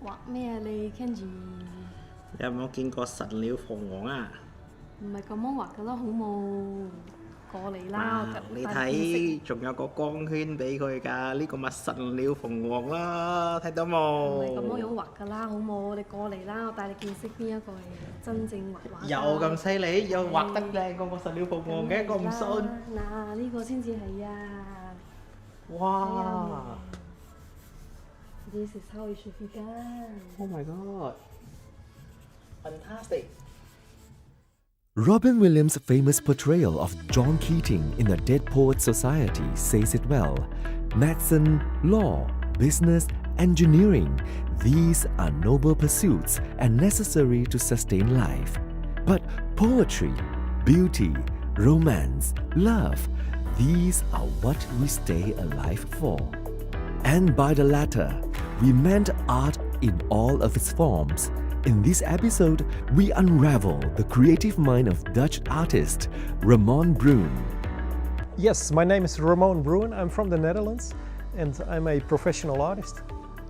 畫咩你 Kenji？ 有冇見過神鳥鳳凰啊？唔係咁樣畫㗎啦，好冇？過嚟啦，我你帶睇，仲有個光圈俾佢㗎，呢個咪神鳥鳳凰啦，睇到冇？唔係咁樣畫㗎啦，好冇？你過嚟啦，我帶你見識邊一個係真正畫畫。有咁犀利，有畫得靚過個神鳥鳳凰嘅，我唔信。嗱，呢個先至係啊！哇 This is how it should be done.！Oh my god! Fantastic! Robin Williams' famous portrayal of John Keating in The Dead Poets Society says it well. Medicine, law, business, engineering, these are noble pursuits and necessary to sustain life. But poetry, beauty, romance, love, these are what we stay alive for. And by the latter, we meant art in all of its forms. In this episode, we unravel the creative mind of Dutch artist Ramon Bruin. Yes, my name is Ramon Bruin. I'm from the Netherlands and I'm a professional artist.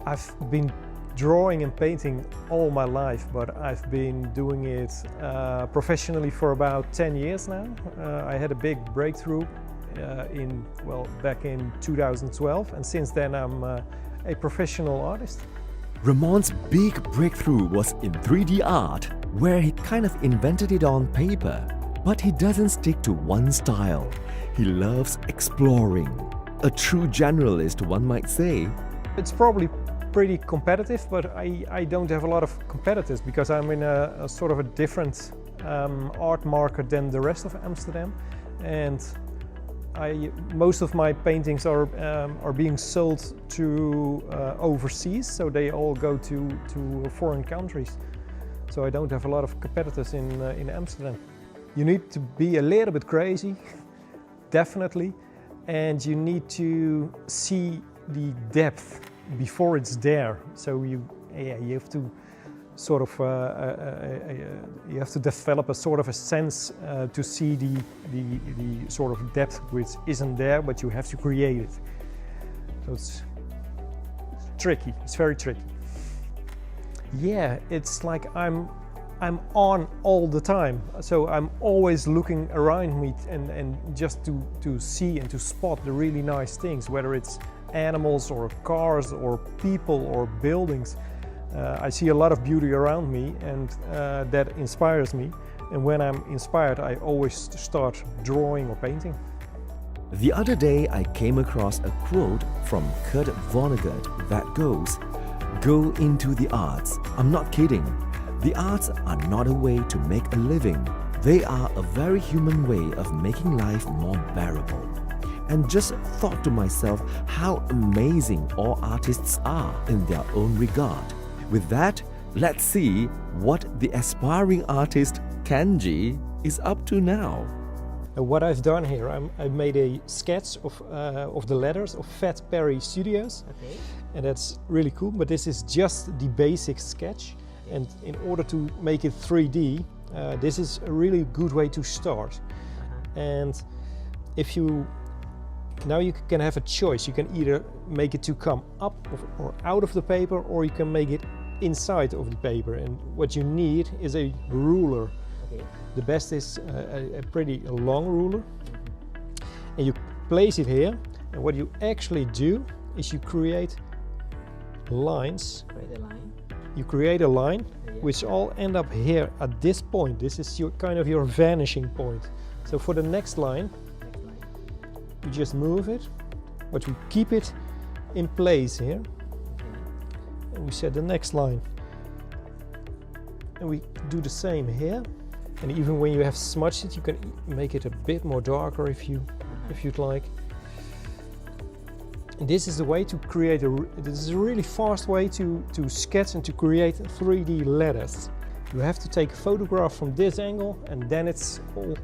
I've been drawing and painting all my life, but I've been doing it professionally for about 10 years now. I had a big breakthrough back in 2012, and since then I'm a professional artist. Ramon's big breakthrough was in 3D art, where he kind of invented it on paper. But he doesn't stick to one style. He loves exploring. A true generalist, one might say. It's probably pretty competitive, but I don't have a lot of competitors because I'm in a sort of a different art market than the rest of Amsterdam, and most of my paintings are being sold to overseas, so they all go to foreign countries. So I don't have a lot of competitors in Amsterdam. You need to be a little bit crazy, definitely, and you need to see the depth before it's there. So you have to sort of you have to develop a sort of a sense to see the sort of depth which isn't there, but you have to create it. So it's tricky. It's very tricky. Yeah, it's like I'm on all the time. So I'm always looking around me and just to see and to spot the really nice things, whether it's animals or cars or people or buildings. I see a lot of beauty around me, and that inspires me. And when I'm inspired, I always start drawing or painting. The other day, I came across a quote from Kurt Vonnegut that goes, "Go into the arts." I'm not kidding. The arts are not a way to make a living. They are a very human way of making life more bearable. And just thought to myself how amazing all artists are in their own regard. With that, let's see what the aspiring artist Kenji is up to now. What I've done here, I've made a sketch of the letters of Fat Perry Studios, Okay. and that's really cool. But this is just the basic sketch, and in order to make it 3D, this is a really good way to start. And if you now you can have a choice. You can either make it to come up or out of the paper, or you can make it inside of the paper. And what you need is a ruler. Okay. The best is a pretty long ruler. And you place it here. And what you actually do is you create lines. Create a line. You create a line, Yeah. which all end up here at this point. This is your kind of your vanishing point. So for the next line, Next line. you just move it, but we keep it in place here. Okay. And we set the next line. And we do the same here. And even when you have smudged it, you can make it a bit more darker if you'd like. And this is the way to create this is a really fast way to sketch and to create 3D letters. You have to take a photograph from this angle, and then it's all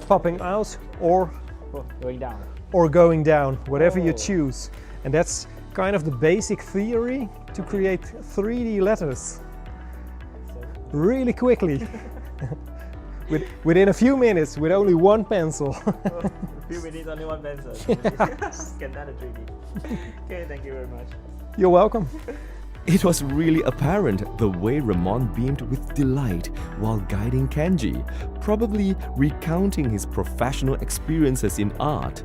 popping out or Going down. going down, whatever you Oh. choose. And that's kind of the basic theory to create 3D letters really quickly. Within a few minutes, with only one pencil. A few minutes, only one pencil. Scan that in 3D. Okay, thank you very much. You're welcome. It was really apparent the way Ramon beamed with delight while guiding Kenji, probably recounting his professional experiences in art.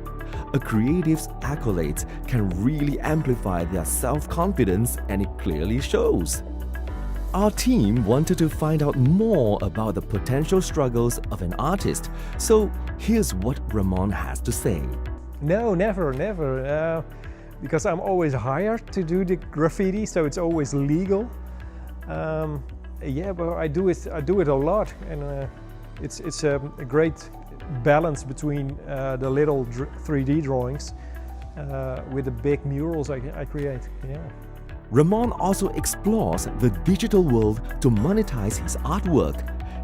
A creative's accolades can really amplify their self-confidence, and it clearly shows. Our team wanted to find out more about the potential struggles of an artist, so here's what Ramon has to say. No, never. Because I'm always hired to do the graffiti, so it's always legal. Yeah, but I do it a lot, and it's a great balance between the little 3D drawings with the big murals I create. Yeah. Ramon also explores the digital world to monetize his artwork.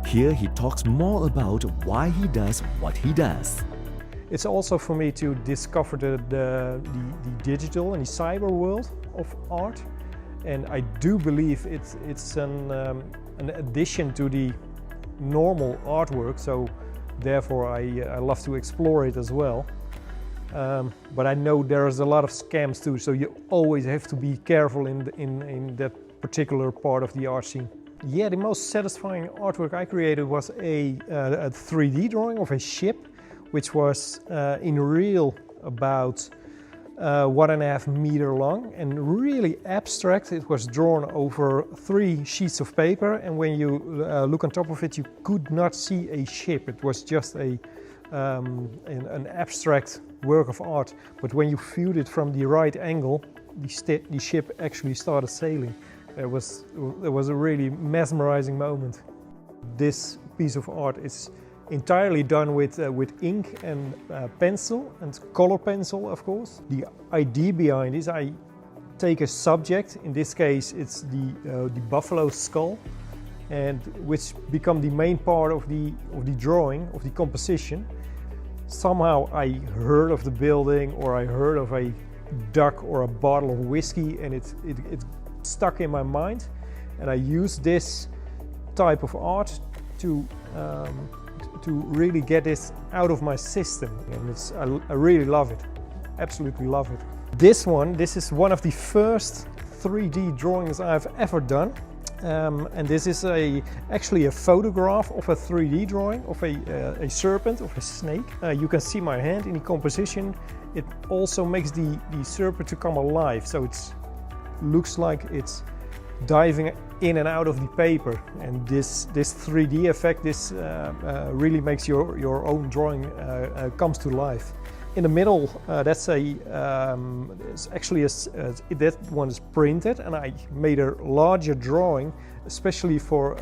Here he talks more about why he does what he does. It's also for me to discover the digital and the cyber world of art, and I do believe it's an addition to the normal artwork, so therefore I love to explore it as well. But I know there's a lot of scams too, so you always have to be careful in that particular part of the art scene. Yeah, the most satisfying artwork I created was a 3D drawing of a ship, which was in real about 1.5 meters long and really abstract. It was drawn over 3 sheets of paper, and when you look on top of it, you could not see a ship. It was just an abstract work of art. But when you viewed it from the right angle, the ship actually started sailing. It was a really mesmerizing moment. This piece of art is entirely done with ink and pencil and color pencil, of course. The idea behind this, I take a subject, in this case it's the buffalo skull, and which become the main part of the drawing, of the composition. Somehow I heard of the building, or I heard of a duck or a bottle of whiskey, and it stuck in my mind, and I used this type of art to really get this out of my system, and I really love it, absolutely love it. This is one of the first 3D drawings I've ever done, and this is actually a photograph of a 3D drawing of a serpent, of a snake. You can see my hand in the composition. It also makes the serpent to come alive, so it looks like it's diving in and out of the paper, and this 3D effect, this really makes your own drawing comes to life. In the middle, that's it's actually that one is printed, and I made a larger drawing, especially for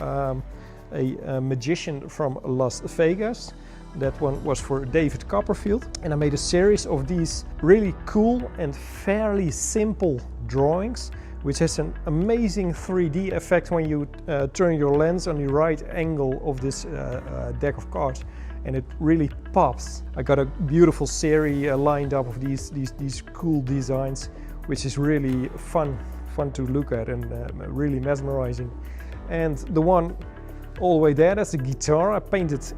a magician from Las Vegas. That one was for David Copperfield, and I made a series of these really cool and fairly simple drawings, which has an amazing 3D effect when you turn your lens on the right angle of this deck of cards, and it really pops. I got a beautiful series lined up of these cool designs, which is really fun to look at and really mesmerizing. And the one all the way there, that's a guitar. I painted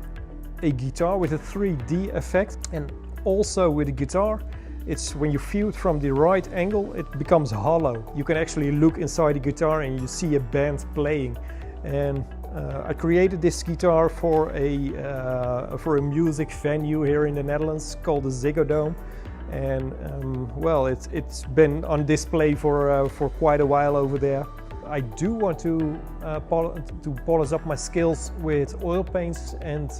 a guitar with a 3D effect, and also with the guitar, it's when you view it from the right angle, it becomes hollow. You can actually look inside the guitar and you see a band playing. And I created this guitar for a music venue here in the Netherlands called the Ziggo Dome. And well, it's been on display for quite a while over there. I do want to polish up my skills with oil paints, and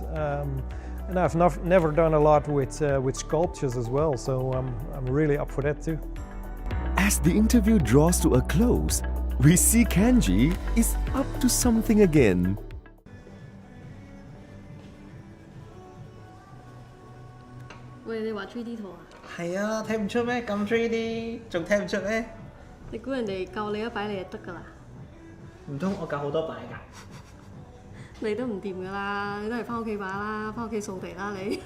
I've never done a lot with sculptures as well, so I'm really up for that too. As the interview draws to a close, we see Kenji is up to something again. 喂，你畫 3D 圖啊？係啊，睇唔出咩？咁 3D，仲睇唔出咩？你估人哋教你一擺你就得㗎啦？唔通我教好多擺㗎？你都唔掂㗎啦，你都係翻屋企擺啦，翻屋企掃地啦你。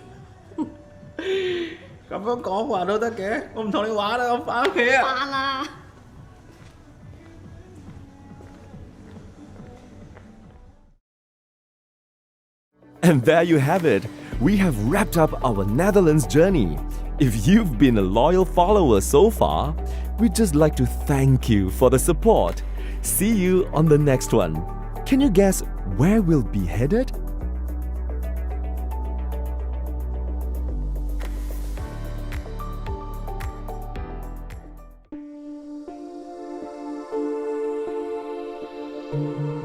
咁樣講話都得嘅，我唔同你玩啦，我翻屋企啊！翻啦！ And there you have it. We have wrapped up our Netherlands journey. If you've been a loyal follower so far, we'd just like to thank you for the support. See you on the next one. Can you guess where we'll be headed? Thank you.